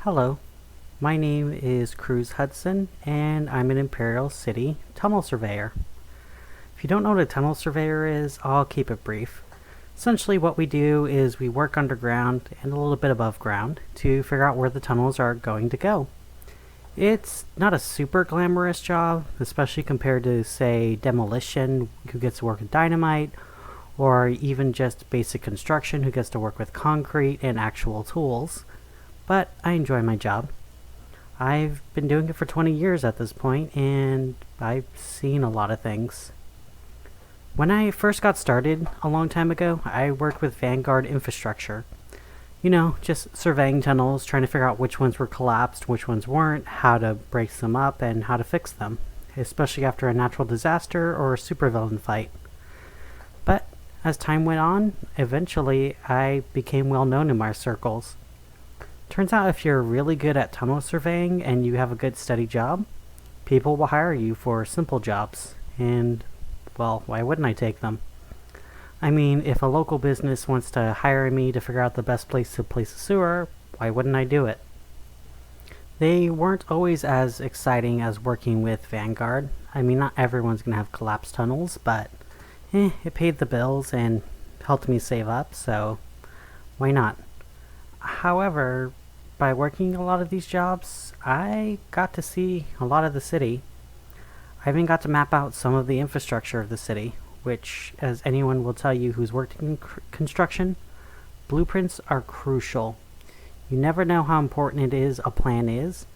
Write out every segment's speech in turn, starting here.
Hello, my name is Cruz Hudson, and I'm an Imperial City tunnel surveyor. If you don't know what a tunnel surveyor is, I'll keep it brief. Essentially, what we do is we work underground and a little bit above ground to figure out where the tunnels are going to go. It's not a super glamorous job, especially compared to, say, demolition, who gets to work with dynamite, or even just basic construction, who gets to work with concrete and actual tools. But I enjoy my job. I've been doing it for 20 years at this point, and I've seen a lot of things. When I first got started a long time ago, I worked with Vanguard infrastructure. Just surveying tunnels, trying to figure out which ones were collapsed, which ones weren't, how to break them up, and how to fix them, especially after a natural disaster or a supervillain fight. But as time went on, eventually I became well known in my circles. Turns out if you're really good at tunnel surveying and you have a good steady job, people will hire you for simple jobs. And, well, why wouldn't I take them? I mean, if a local business wants to hire me to figure out the best place to place a sewer, why wouldn't I do it? They weren't always as exciting as working with Vanguard. I mean, not everyone's going to have collapsed tunnels, but it paid the bills and helped me save up, so why not? However, by working a lot of these jobs, I got to see a lot of the city. I even got to map out some of the infrastructure of the city, which, as anyone will tell you who's worked in construction, blueprints are crucial. You never know how important a plan is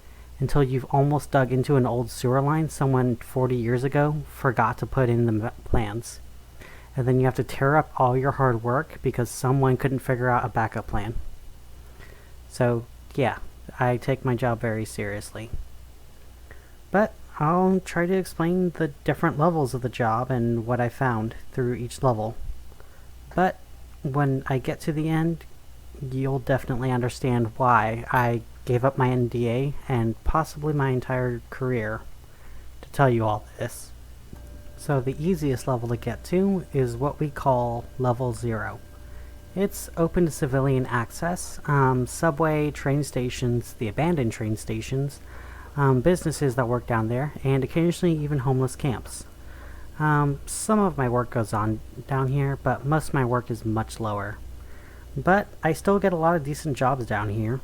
until you've almost dug into an old sewer line someone 40 years ago forgot to put in the plans. And then you have to tear up all your hard work because someone couldn't figure out a backup plan. So, yeah, I take my job very seriously. But I'll try to explain the different levels of the job and what I found through each level. But when I get to the end, you'll definitely understand why I gave up my NDA and possibly my entire career to tell you all this. So the easiest level to get to is what we call level 0. It's open to civilian access. Subway, train stations, the abandoned train stations, businesses that work down there, and occasionally even homeless camps. Some of my work goes on down here, but most of my work is much lower. But I still get a lot of decent jobs down here.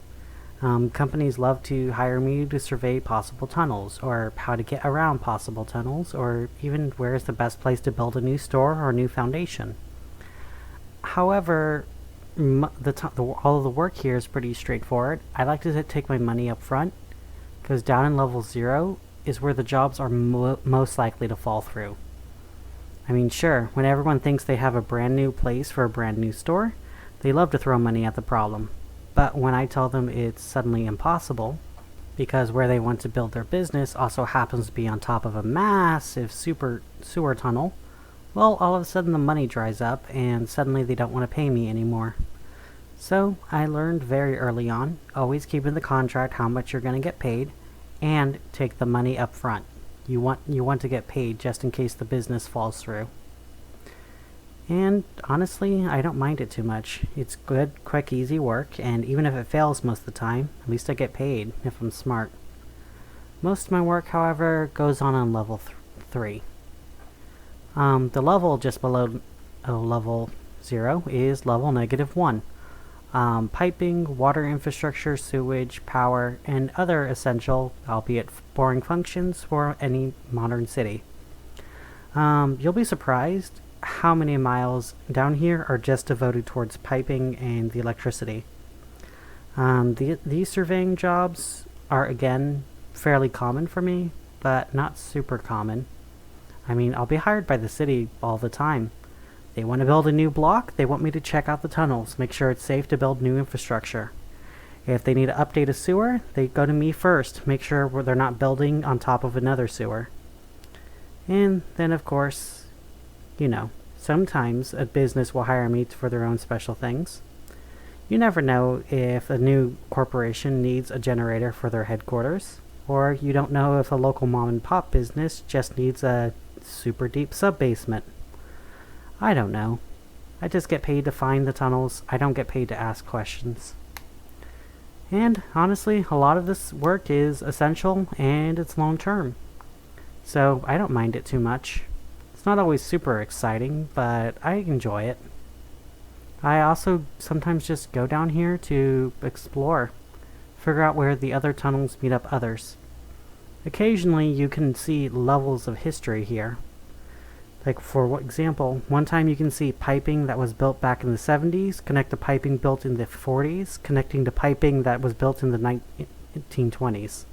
Companies love to hire me to survey possible tunnels, or how to get around possible tunnels, or even where is the best place to build a new store or a new foundation. However, all of the work here is pretty straightforward. I like to take my money up front, because down in level 0 is where the jobs are most likely to fall through. I mean, sure, when everyone thinks they have a brand new place for a brand new store, they love to throw money at the problem. But when I tell them it's suddenly impossible, because where they want to build their business also happens to be on top of a massive super sewer tunnel, well, all of a sudden the money dries up and suddenly they don't want to pay me anymore. So I learned very early on, always keep in the contract how much you're going to get paid and take the money up front. You want to get paid just in case the business falls through. And honestly, I don't mind it too much. It's good, quick, easy work, and even if it fails most of the time, at least I get paid if I'm smart. Most of my work, however, goes on level 3. The level just below level 0 is level -1. Piping, water infrastructure, sewage, power, and other essential, albeit boring functions for any modern city. You'll be surprised how many miles down here are just devoted towards piping and the electricity. These surveying jobs are, again, fairly common for me, but not super common. I mean, I'll be hired by the city all the time. They want to build a new block, they want me to check out the tunnels, make sure it's safe to build new infrastructure. If they need to update a sewer, they go to me first, make sure they're not building on top of another sewer. And then, of course, sometimes a business will hire me for their own special things. You never know if a new corporation needs a generator for their headquarters, or you don't know if a local mom and pop business just needs a super deep sub-basement. I don't know. I just get paid to find the tunnels. I don't get paid to ask questions. And honestly, a lot of this work is essential and it's long term. So I don't mind it too much. It's not always super exciting, but I enjoy it. I also sometimes just go down here to explore, figure out where the other tunnels meet up others. Occasionally you can see levels of history here. Like for example, one time you can see piping that was built back in the 70s connect to piping built in the 40s, connecting to piping that was built in the 1920s.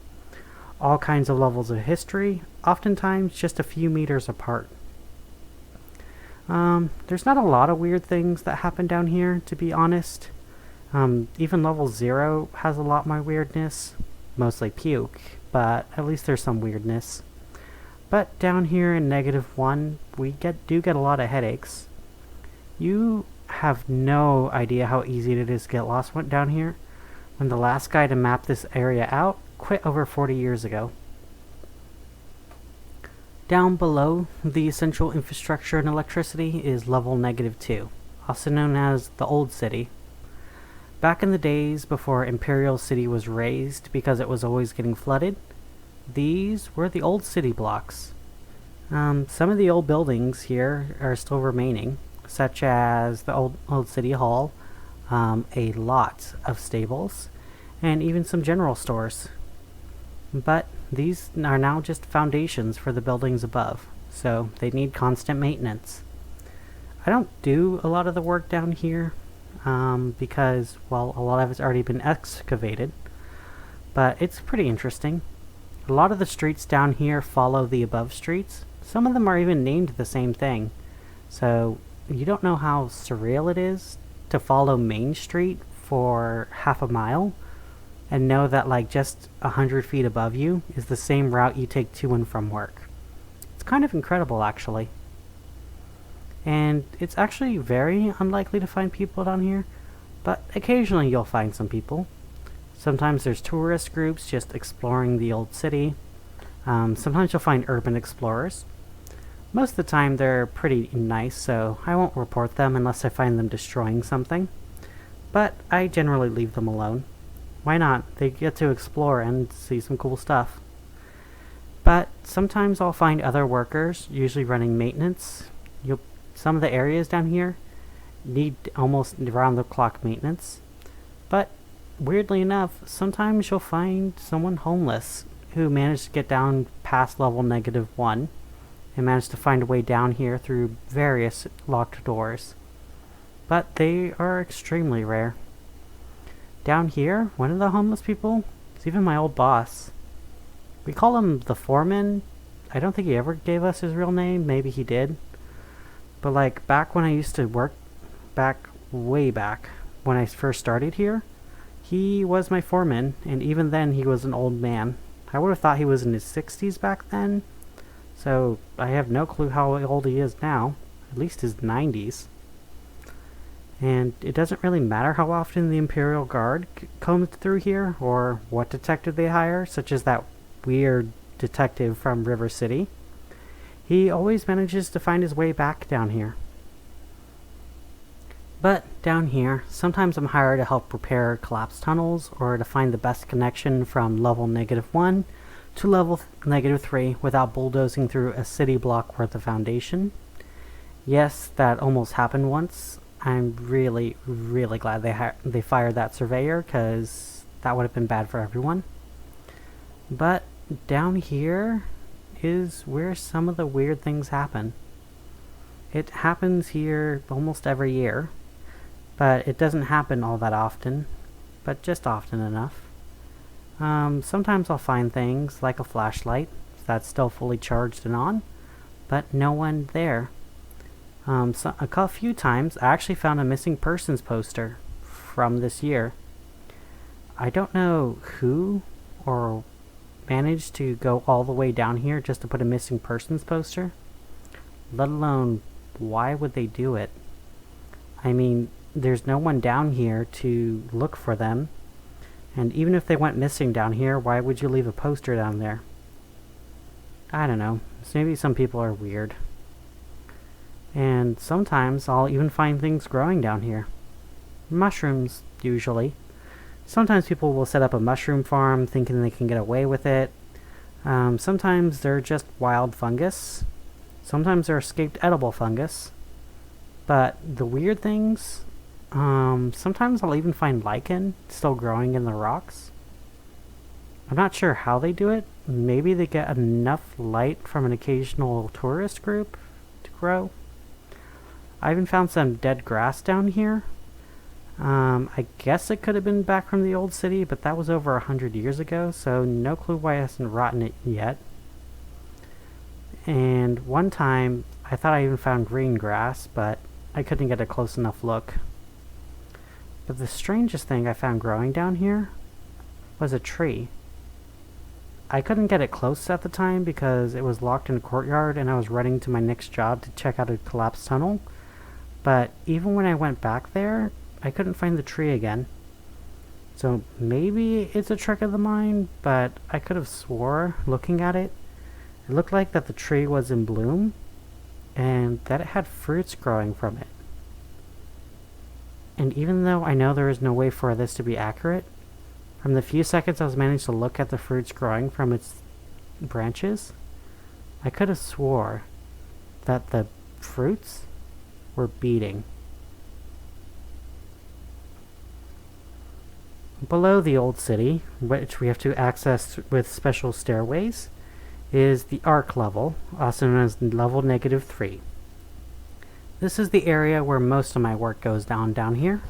All kinds of levels of history, oftentimes just a few meters apart. There's not a lot of weird things that happen down here, to be honest. Even level 0 has a lot more weirdness. Mostly puke, but at least there's some weirdness. But down here in -1, we do get a lot of headaches. You have no idea how easy it is to get lost down here, when the last guy to map this area out quit over 40 years ago. Down below the essential infrastructure and electricity is level -2, also known as the Old City. Back in the days before Imperial City was raised because it was always getting flooded, these were the old city blocks. Some of the old buildings here are still remaining, such as the old City Hall, a lot of stables, and even some general stores. But these are now just foundations for the buildings above, so they need constant maintenance. I don't do a lot of the work down here because, well, a lot of it's already been excavated, but it's pretty interesting. A lot of the streets down here follow the above streets. Some of them are even named the same thing, so you don't know how surreal it is to follow Main Street for half a mile and know that like just 100 feet above you is the same route you take to and from work. It's kind of incredible, actually. And it's actually very unlikely to find people down here, but occasionally you'll find some people. Sometimes there's tourist groups just exploring the old city. Sometimes you'll find urban explorers. Most of the time they're pretty nice, so I won't report them unless I find them destroying something. But I generally leave them alone. Why not? They get to explore and see some cool stuff. But sometimes I'll find other workers, usually running maintenance. Some of the areas down here need almost round-the-clock maintenance. But weirdly enough, sometimes you'll find someone homeless who managed to get down past level -1 and managed to find a way down here through various locked doors. But they are extremely rare. Down here, one of the homeless people is even my old boss. We call him the foreman. I don't think he ever gave us his real name. Maybe he did. But like back when I used to work, way back, when I first started here, he was my foreman, and even then he was an old man. I would have thought he was in his 60s back then, so I have no clue how old he is now, at least his 90s. And it doesn't really matter how often the Imperial Guard comes through here, or what detective they hire, such as that weird detective from River City. He always manages to find his way back down here. But down here, sometimes I'm hired to help repair collapsed tunnels or to find the best connection from level -1 to level -3 without bulldozing through a city block worth of foundation. Yes, that almost happened once. I'm really, really glad they fired that surveyor, because that would have been bad for everyone. But down here is where some of the weird things happen. It happens here almost every year, but it doesn't happen all that often, but just often enough. Sometimes I'll find things like a flashlight that's still fully charged and on, but no one there. A few times I actually found a missing persons poster from this year. I don't know who or managed to go all the way down here just to put a missing persons poster, let alone why would they do it. I mean, there's no one down here to look for them, and even if they went missing down here, why would you leave a poster down there? I don't know, so maybe some people are weird. And sometimes I'll even find things growing down here. Mushrooms, usually. Sometimes people will set up a mushroom farm thinking they can get away with it. Sometimes they're just wild fungus. Sometimes they're escaped edible fungus. But the weird things, sometimes I'll even find lichen still growing in the rocks. I'm not sure how they do it. Maybe they get enough light from an occasional tourist group to grow. I even found some dead grass down here. I guess it could have been back from the old city, but that was over 100 years ago, so no clue why it hasn't rotten it yet. And one time, I thought I even found green grass, but I couldn't get a close enough look. But the strangest thing I found growing down here was a tree. I couldn't get it close at the time because it was locked in a courtyard and I was running to my next job to check out a collapsed tunnel. But even when I went back there, I couldn't find the tree again. So maybe it's a trick of the mind, but I could have swore, looking at it, it looked like that the tree was in bloom and that it had fruits growing from it. And even though I know there is no way for this to be accurate, from the few seconds I was managed to look at the fruits growing from its branches, I could have swore that the fruits were beating. Below the old city, which we have to access with special stairways, is the arc level, also known as level -3. This is the area where most of my work goes down here,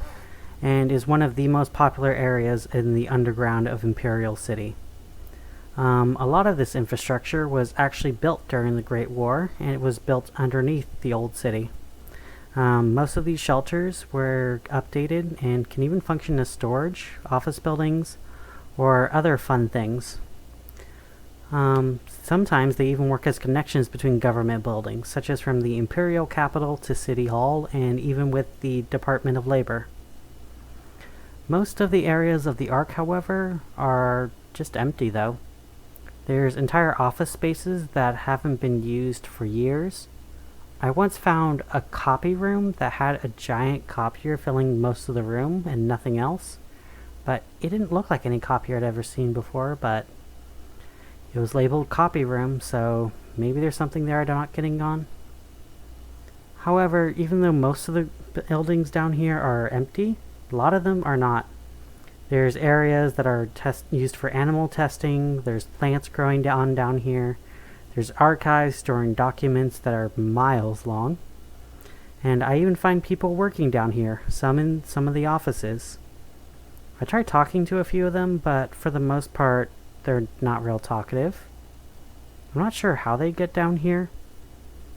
and is one of the most popular areas in the underground of Imperial City. A lot of this infrastructure was actually built during the Great War, and it was built underneath the old city. Most of these shelters were updated and can even function as storage, office buildings, or other fun things. Sometimes they even work as connections between government buildings, such as from the Imperial Capital to City Hall, and even with the Department of Labor. Most of the areas of the Ark, however, are just empty though. There's entire office spaces that haven't been used for years. I once found a copy room that had a giant copier filling most of the room and nothing else, but it didn't look like any copier I'd ever seen before, but it was labeled copy room, so maybe there's something there I'm not getting on. However, even though most of the buildings down here are empty, a lot of them are not. There's areas that are used for animal testing, there's plants growing down here, there's archives storing documents that are miles long, and I even find people working down here, some in some of the offices. I tried talking to a few of them, but for the most part, they're not real talkative. I'm not sure how they get down here.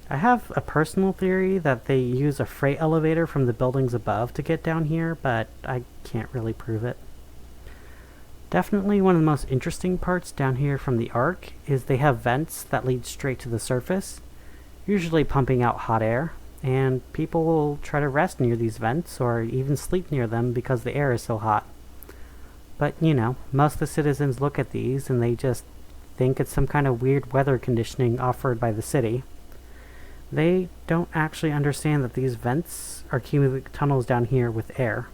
I have a personal theory that they use a freight elevator from the buildings above to get down here, but I can't really prove it. Definitely one of the most interesting parts down here from the Ark is they have vents that lead straight to the surface, usually pumping out hot air, and people will try to rest near these vents or even sleep near them because the air is so hot. But, you know, most of the citizens look at these and they just think it's some kind of weird weather conditioning offered by the city. They don't actually understand that these vents are keeping tunnels down here with air.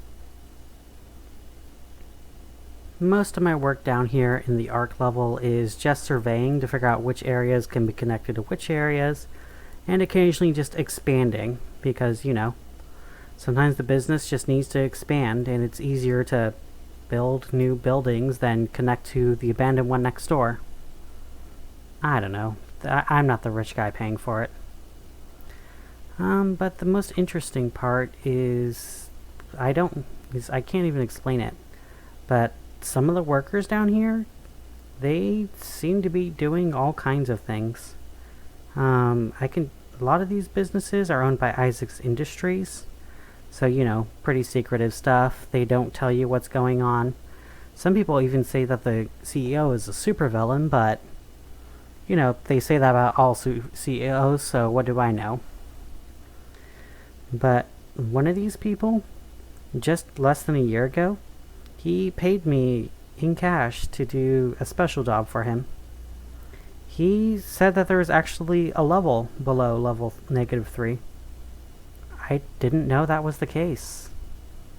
Most of my work down here in the Ark level is just surveying to figure out which areas can be connected to which areas, and occasionally just expanding, because, you know, sometimes the business just needs to expand and it's easier to build new buildings than connect to the abandoned one next door. I don't know. I'm not the rich guy paying for it. But the most interesting part is I can't even explain it, but some of the workers down here, they seem to be doing all kinds of things. A lot of these businesses are owned by Isaac's Industries, so, you know, pretty secretive stuff. They don't tell you what's going on. Some people even say that the CEO is a supervillain, but, you know, they say that about all CEOs, so what do I know? But one of these people, just less than a year ago, he paid me in cash to do a special job for him. He said that there was actually a level below level -3. I didn't know that was the case.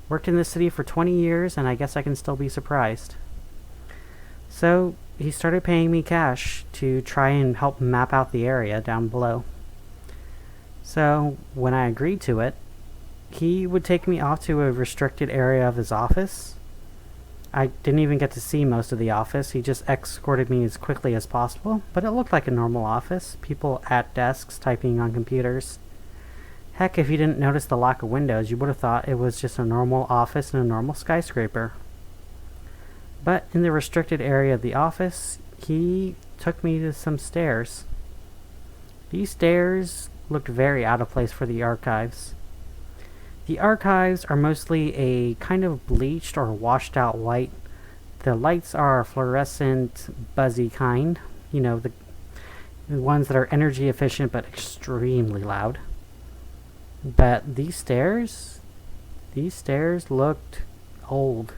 Worked in this city for 20 years, and I guess I can still be surprised. So he started paying me cash to try and help map out the area down below. So when I agreed to it, he would take me off to a restricted area of his office. I didn't even get to see most of the office. He just escorted me as quickly as possible, but it looked like a normal office. People at desks typing on computers. Heck, if you didn't notice the lack of windows, you would have thought it was just a normal office in a normal skyscraper. But in the restricted area of the office, he took me to some stairs. These stairs looked very out of place for the archives. The archives are mostly a kind of bleached or washed out white. The lights are fluorescent, buzzy kind. You know, the ones that are energy efficient but extremely loud. But these stairs looked old.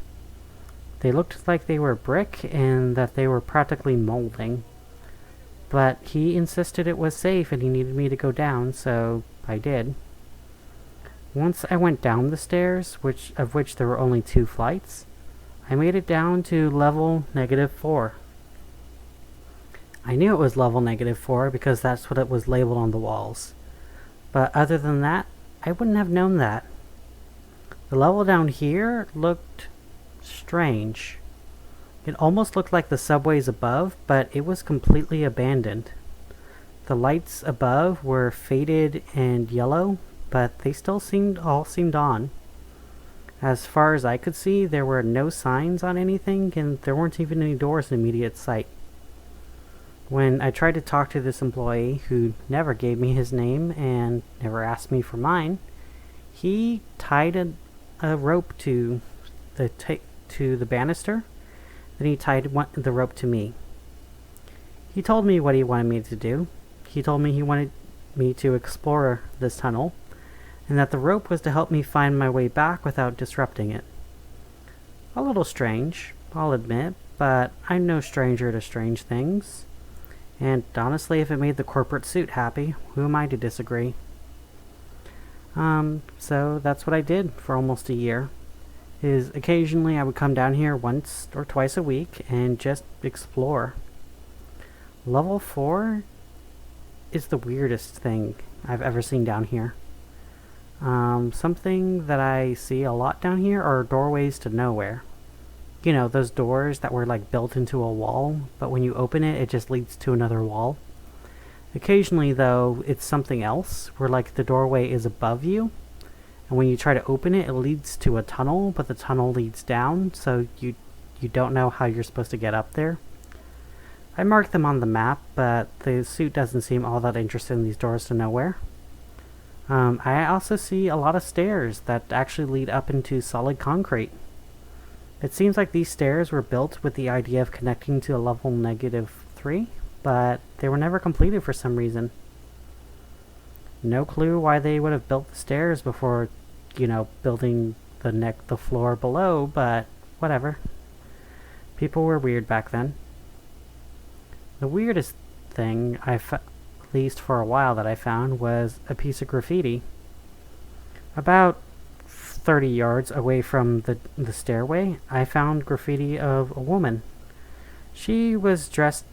They looked like they were brick and that they were practically molding. But he insisted it was safe and he needed me to go down, so I did. Once I went down the stairs, of which there were only 2 flights, I made it down to level -4. I knew it was level -4 because that's what it was labeled on the walls. But other than that, I wouldn't have known that. The level down here looked strange. It almost looked like the subways above, but it was completely abandoned. The lights above were faded and yellow, but they still all seemed on. As far as I could see, there were no signs on anything, and there weren't even any doors in immediate sight. When I tried to talk to this employee, who never gave me his name and never asked me for mine, he tied a rope to the banister, then he tied the rope to me. He told me what he wanted me to do. He told me he wanted me to explore this tunnel, and that the rope was to help me find my way back without disrupting it. A little strange, I'll admit, but I'm no stranger to strange things. And honestly, if it made the corporate suit happy, who am I to disagree? So that's what I did for almost a year. Occasionally I would come down here once or twice a week and just explore. Level 4 is the weirdest thing I've ever seen down here. Something that I see a lot down here are doorways to nowhere. You know, those doors that were like built into a wall, but when you open it, it just leads to another wall. Occasionally, though, it's something else, where like the doorway is above you, and when you try to open it, it leads to a tunnel, but the tunnel leads down, so you don't know how you're supposed to get up there. I marked them on the map, but the suit doesn't seem all that interested in these doors to nowhere. I also see a lot of stairs that actually lead up into solid concrete. It seems like these stairs were built with the idea of connecting to a level -3, but they were never completed for some reason. No clue why they would have built the stairs before, building the floor below, but whatever. People were weird back then. The weirdest thing at least for a while that I found, was a piece of graffiti. About 30 yards away from the stairway, I found graffiti of a woman. She was dressed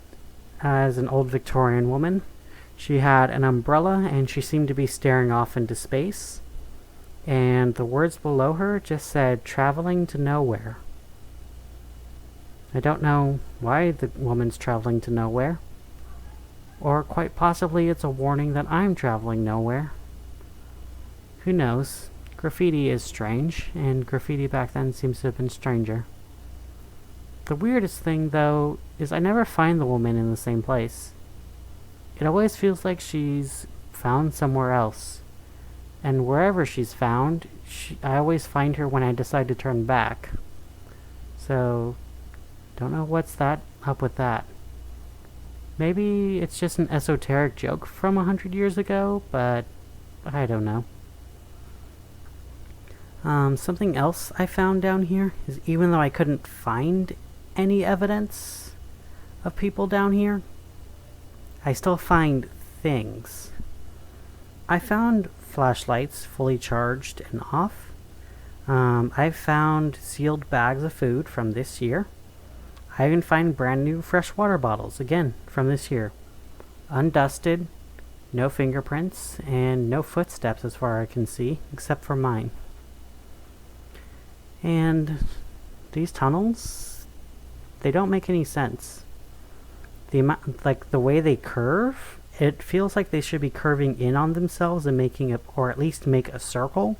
as an old Victorian woman. She had an umbrella and she seemed to be staring off into space. And the words below her just said, "Traveling to nowhere." I don't know why the woman's traveling to nowhere. Or quite possibly it's a warning that I'm traveling nowhere. Who knows? Graffiti is strange, and graffiti back then seems to have been stranger. The weirdest thing, though, is I never find the woman in the same place. It always feels like she's found somewhere else. And wherever she's found, I always find her when I decide to turn back. So, don't know what's up with that. Maybe it's just an esoteric joke from 100 years ago, but I don't know. Something else I found down here is, even though I couldn't find any evidence of people down here, I still find things. I found flashlights fully charged and off. I've found sealed bags of food from this year. I even find brand new fresh water bottles, again, from this year. Undusted, no fingerprints, and no footsteps as far as I can see, except for mine. And these tunnels, they don't make any sense. The way they curve, it feels like they should be curving in on themselves and making a, or at least make a circle,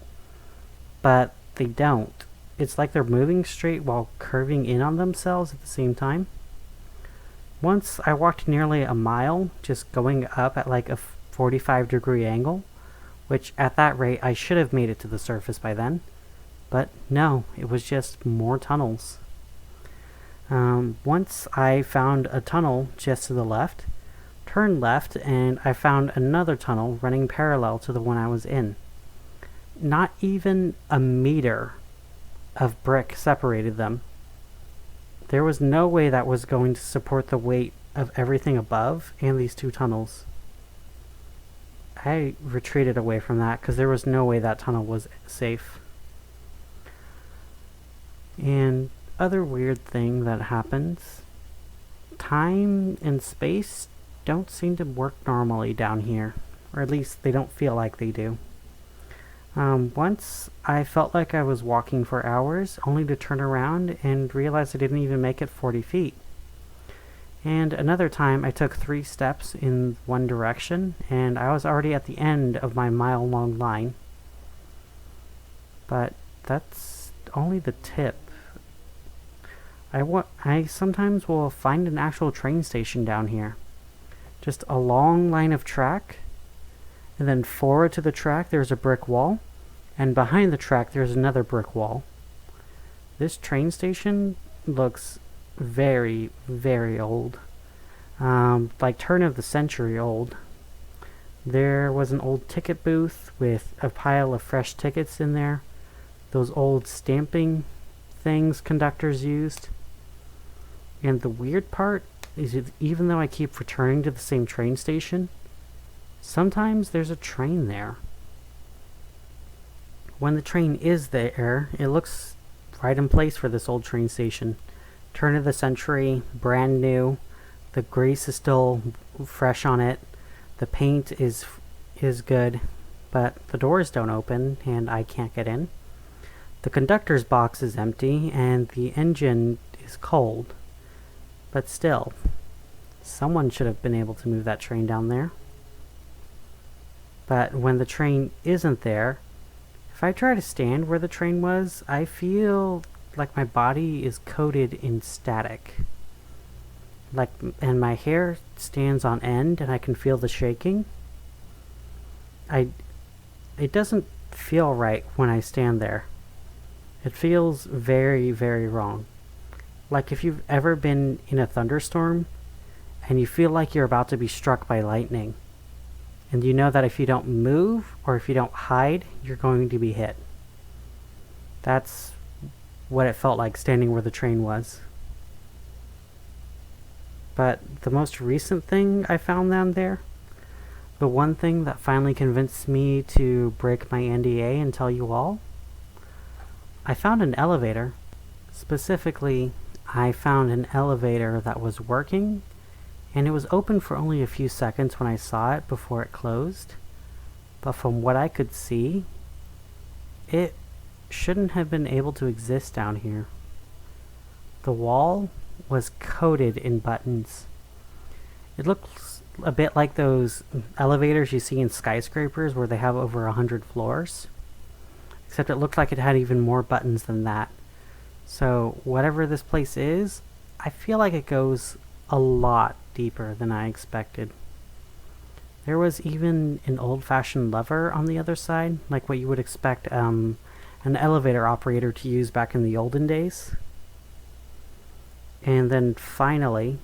but they don't. It's like they're moving straight while curving in on themselves at the same time. Once I walked nearly a mile just going up at like a 45-degree angle, which at that rate I should have made it to the surface by then. But no, it was just more tunnels. Once I found a tunnel just to the left, turned left, and I found another tunnel running parallel to the one I was in. Not even a meter of brick separated them. There was no way that was going to support the weight of everything above and these two tunnels. I retreated away from that because there was no way that tunnel was safe. And other weird thing that happens, time and space don't seem to work normally down here, or at least they don't feel like they do. Once I felt like I was walking for hours, only to turn around and realize I didn't even make it 40 feet. And another time I took 3 steps in one direction, and I was already at the end of my mile-long line. But that's only the tip. I sometimes will find an actual train station down here. Just a long line of track, and then forward to the track there's a brick wall, and behind the track there's another brick wall. This train station looks very, very old. Like turn of the century old. There was an old ticket booth with a pile of fresh tickets in there. Those old stamping things conductors used. And the weird part is that even though I keep returning to the same train station, sometimes there's a train there. When the train is there, it looks right in place for this old train station. Turn of the century, brand new. The grease is still fresh on it. The paint is good, but the doors don't open and I can't get in. The conductor's box is empty and the engine is cold. But still, someone should have been able to move that train down there. But when the train isn't there, if I try to stand where the train was, I feel like my body is coated in static. And my hair stands on end and I can feel the shaking. It doesn't feel right when I stand there. It feels very, very wrong. Like if you've ever been in a thunderstorm and you feel like you're about to be struck by lightning, and you know that if you don't move or if you don't hide, you're going to be hit. That's what it felt like standing where the train was. But the most recent thing I found down there, the one thing that finally convinced me to break my NDA and tell you all, I found an elevator. Specifically, I found an elevator that was working, and it was open for only a few seconds when I saw it before it closed. But from what I could see, it shouldn't have been able to exist down here. The wall was coated in buttons. It looks a bit like those elevators you see in skyscrapers where they have over 100 floors. Except it looked like it had even more buttons than that. So whatever this place is, I feel like it goes a lot deeper than I expected. There was even an old-fashioned lever on the other side, like what you would expect an elevator operator to use back in the olden days. And then finally,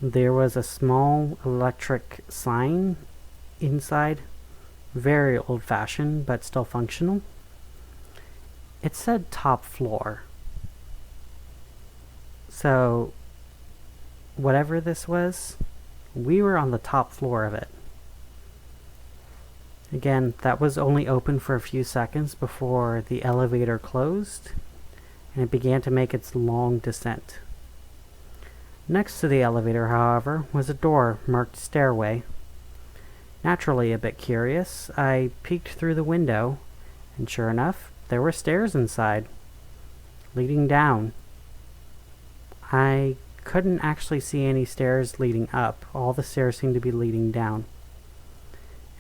there was a small electric sign inside, very old-fashioned but still functional. It said top floor. So, whatever this was, we were on the top floor of it. Again, that was only open for a few seconds before the elevator closed and it began to make its long descent. Next to the elevator, however, was a door marked stairway. Naturally a bit curious, I peeked through the window, and sure enough, there were stairs inside, leading down. I couldn't actually see any stairs leading up. All the stairs seemed to be leading down.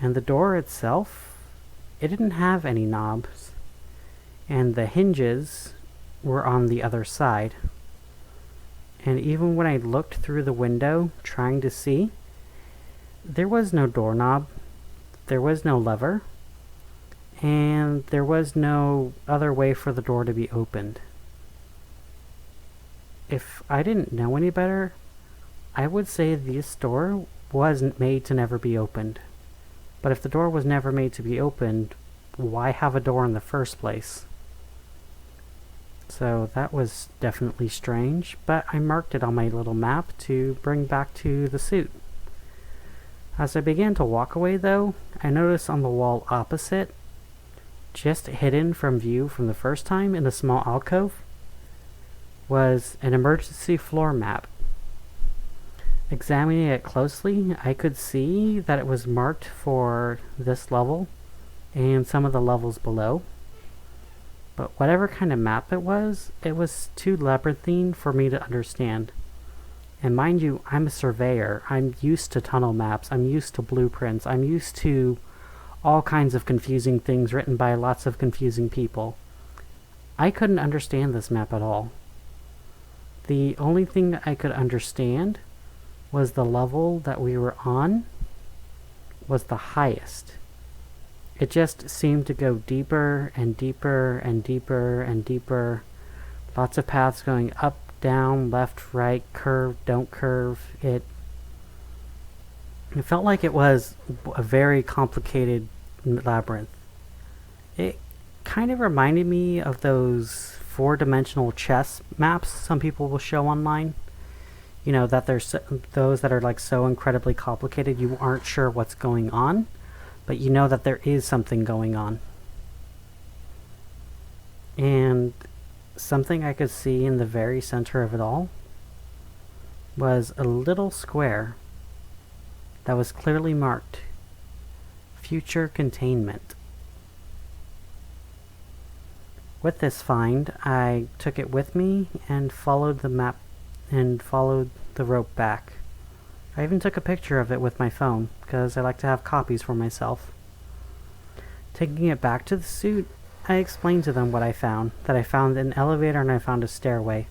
And the door itself, it didn't have any knobs, and the hinges were on the other side. And even when I looked through the window trying to see, there was no doorknob, there was no lever, and there was no other way for the door to be opened. If I didn't know any better, I would say this door wasn't made to never be opened. But if the door was never made to be opened, why have a door in the first place? So that was definitely strange, but I marked it on my little map to bring back to the suit. As I began to walk away though, I noticed on the wall opposite, just hidden from view from the first time in a small alcove, was an emergency floor map. Examining it closely, I could see that it was marked for this level and some of the levels below. But whatever kind of map it was too labyrinthine for me to understand. And mind you, I'm a surveyor. I'm used to tunnel maps. I'm used to blueprints. I'm used to all kinds of confusing things written by lots of confusing people. I couldn't understand this map at all. The only thing I could understand was the level that we were on was the highest. It just seemed to go deeper and deeper and deeper and deeper. Lots of paths going up, down, left, right, curve, don't curve. It felt like it was a very complicated labyrinth. It kind of reminded me of those four-dimensional chess maps some people will show online. You know, that there's those that are like so incredibly complicated you aren't sure what's going on, but you know that there is something going on. And something I could see in the very center of it all was a little square that was clearly marked Future Containment. With this find, I took it with me and followed the map and followed the rope back. I even took a picture of it with my phone, because I like to have copies for myself. Taking it back to the suit, I explained to them what I found, that I found an elevator and I found a stairway.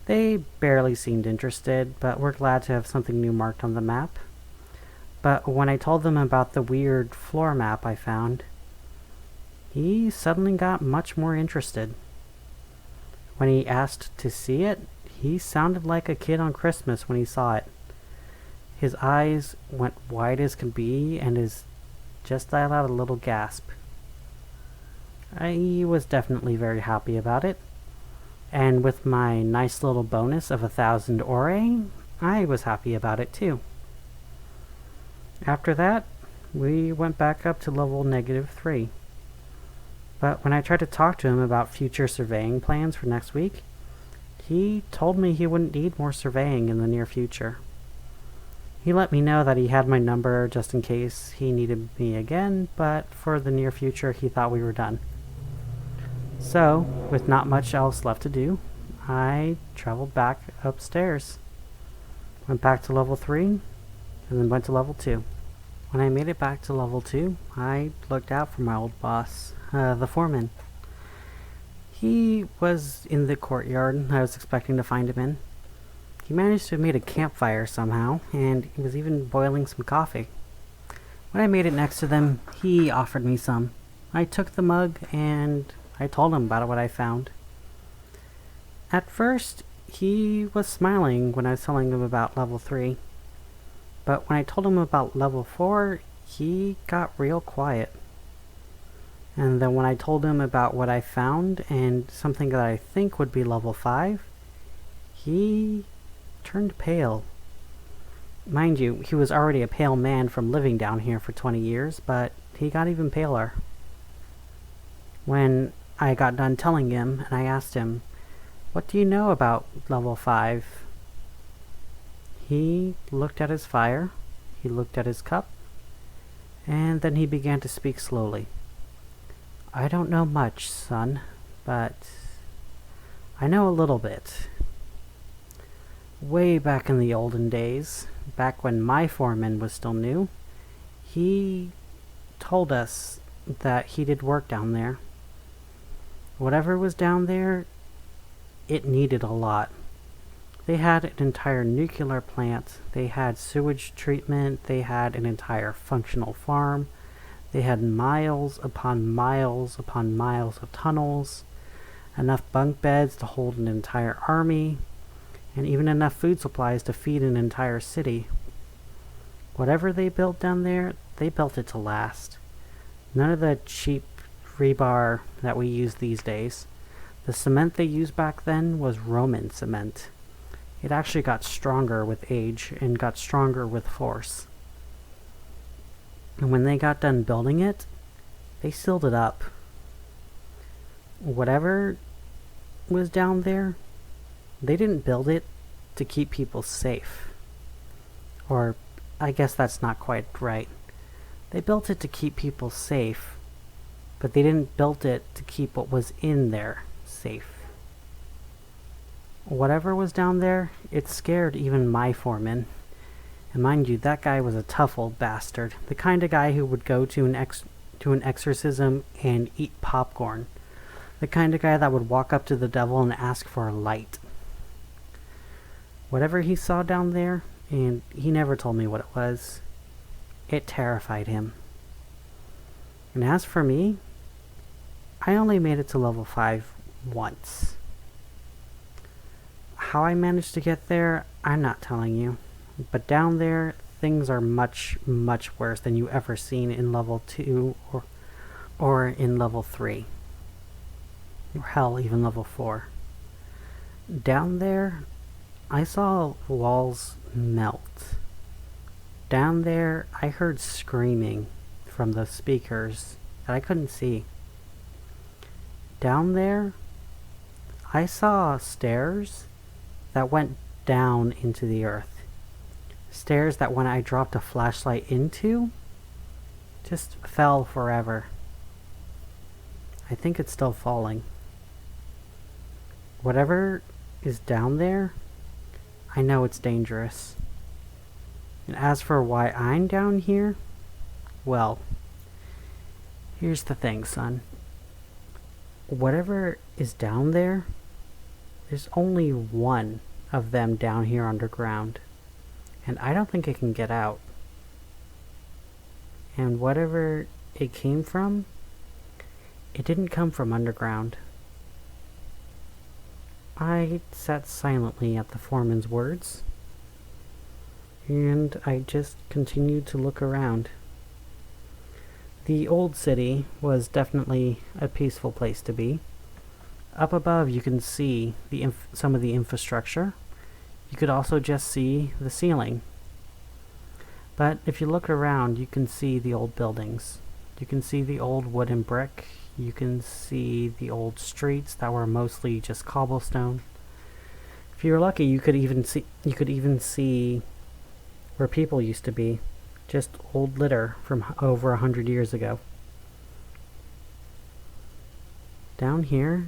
They barely seemed interested, but were glad to have something new marked on the map. But when I told them about the weird floor map I found, he suddenly got much more interested. When he asked to see it, he sounded like a kid on Christmas when he saw it. His eyes went wide as could be, and his just let out a little gasp. I was definitely very happy about it, and with my nice little bonus of 1,000 ore, I was happy about it too. After that, we went back up to level -3. But when I tried to talk to him about future surveying plans for next week, he told me he wouldn't need more surveying in the near future. He let me know that he had my number just in case he needed me again, but for the near future he thought we were done. So, with not much else left to do, I traveled back upstairs. Went back to level 3, and then went to level 2. When I made it back to level 2, I looked out for my old boss, the foreman. He was in the courtyard I was expecting to find him in. He managed to have made a campfire somehow, and he was even boiling some coffee. When I made it next to them, he offered me some. I took the mug, and I told him about what I found. At first, he was smiling when I was telling him about level 3. But when I told him about level 4, he got real quiet. And then when I told him about what I found and something that I think would be level 5, he turned pale. Mind you, he was already a pale man from living down here for 20 years, but he got even paler. When I got done telling him and I asked him, "What do you know about level 5? He looked at his fire, he looked at his cup, and then he began to speak slowly. "I don't know much, son, but I know a little bit. Way back in the olden days, back when my foreman was still new, he told us that he did work down there. Whatever was down there, it needed a lot. They had an entire nuclear plant, they had sewage treatment, they had an entire functional farm, they had miles upon miles upon miles of tunnels, enough bunk beds to hold an entire army, and even enough food supplies to feed an entire city. Whatever they built down there, they built it to last. None of the cheap rebar that we use these days. The cement they used back then was Roman cement. It actually got stronger with age and got stronger with force. And when they got done building it, they sealed it up. Whatever was down there, they didn't build it to keep people safe. Or, I guess that's not quite right. They built it to keep people safe, but they didn't build it to keep what was in there safe. Whatever was down there, it scared even my foreman. And mind you, that guy was a tough old bastard. The kind of guy who would go to an exorcism and eat popcorn. The kind of guy that would walk up to the devil and ask for a light. Whatever he saw down there, and he never told me what it was, it terrified him. And as for me, I only made it to level 5 once. How I managed to get there, I'm not telling you. But down there, things are much, much worse than you ever seen in level 2 or in level 3. Or hell, even level 4. Down there, I saw walls melt. Down there, I heard screaming from the speakers that I couldn't see. Down there, I saw stairs that went down into the earth. Stairs that when I dropped a flashlight into, just fell forever. I think it's still falling. Whatever is down there, I know it's dangerous. And as for why I'm down here, well, here's the thing, son. Whatever is down there, there's only one of them down here underground. And I don't think it can get out. And whatever it came from, it didn't come from underground. I sat silently at the foreman's words, and I just continued to look around. The old city was definitely a peaceful place to be. Up above you can see some of the infrastructure. You could also just see the ceiling. But if you look around, you can see the old buildings. You can see the old wood and brick. You can see the old streets that were mostly just cobblestone. If you were lucky, you could even see where people used to be. Just old litter from over 100 years ago. Down here,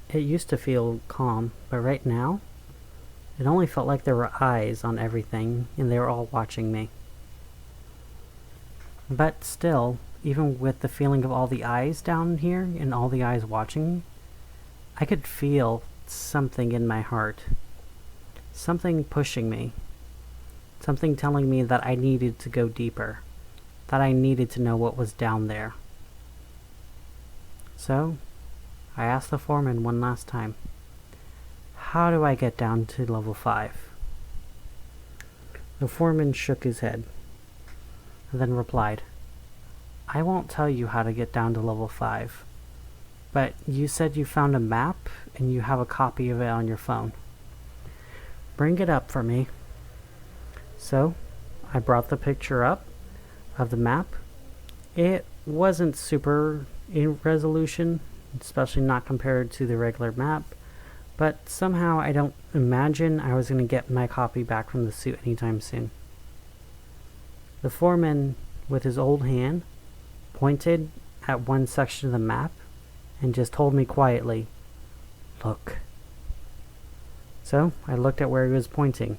it used to feel calm, but right now, it only felt like there were eyes on everything, and they were all watching me. But still, even with the feeling of all the eyes down here, and all the eyes watching me, I could feel something in my heart. Something pushing me. Something telling me that I needed to go deeper. That I needed to know what was down there. So, I asked the foreman one last time, how do I get down to level 5? The foreman shook his head, and then replied, I won't tell you how to get down to level 5, but you said you found a map and you have a copy of it on your phone. Bring it up for me. So, I brought the picture up of the map, It wasn't super in resolution, especially not compared to the regular map, but somehow I don't imagine I was going to get my copy back from the suit anytime soon. The foreman, with his old hand, pointed at one section of the map and just told me quietly, "Look." So I looked at where he was pointing.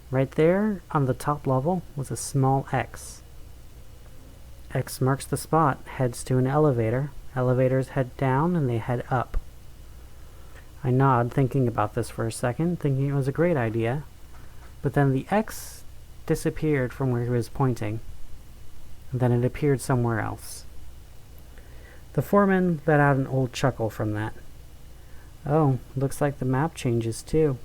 Right there on the top level was a small X. X marks the spot, heads to an elevator. Elevators head down and they head up. I nod, thinking about this for a second, thinking it was a great idea. But then the X disappeared from where he was pointing. And then it appeared somewhere else. The foreman let out an old chuckle from that. "Oh, looks like the map changes too."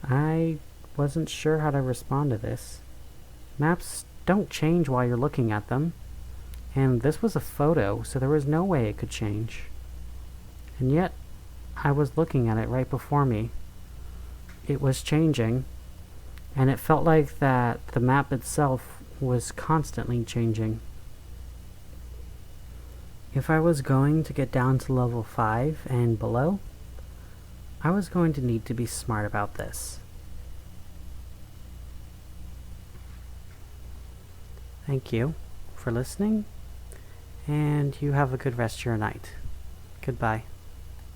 I wasn't sure how to respond to this. Maps don't change while you're looking at them. And this was a photo, so there was no way it could change. And yet, I was looking at it right before me. It was changing, and it felt like that the map itself was constantly changing. If I was going to get down to level 5 and below, I was going to need to be smart about this. Thank you for listening, and you have a good rest of your night. Goodbye.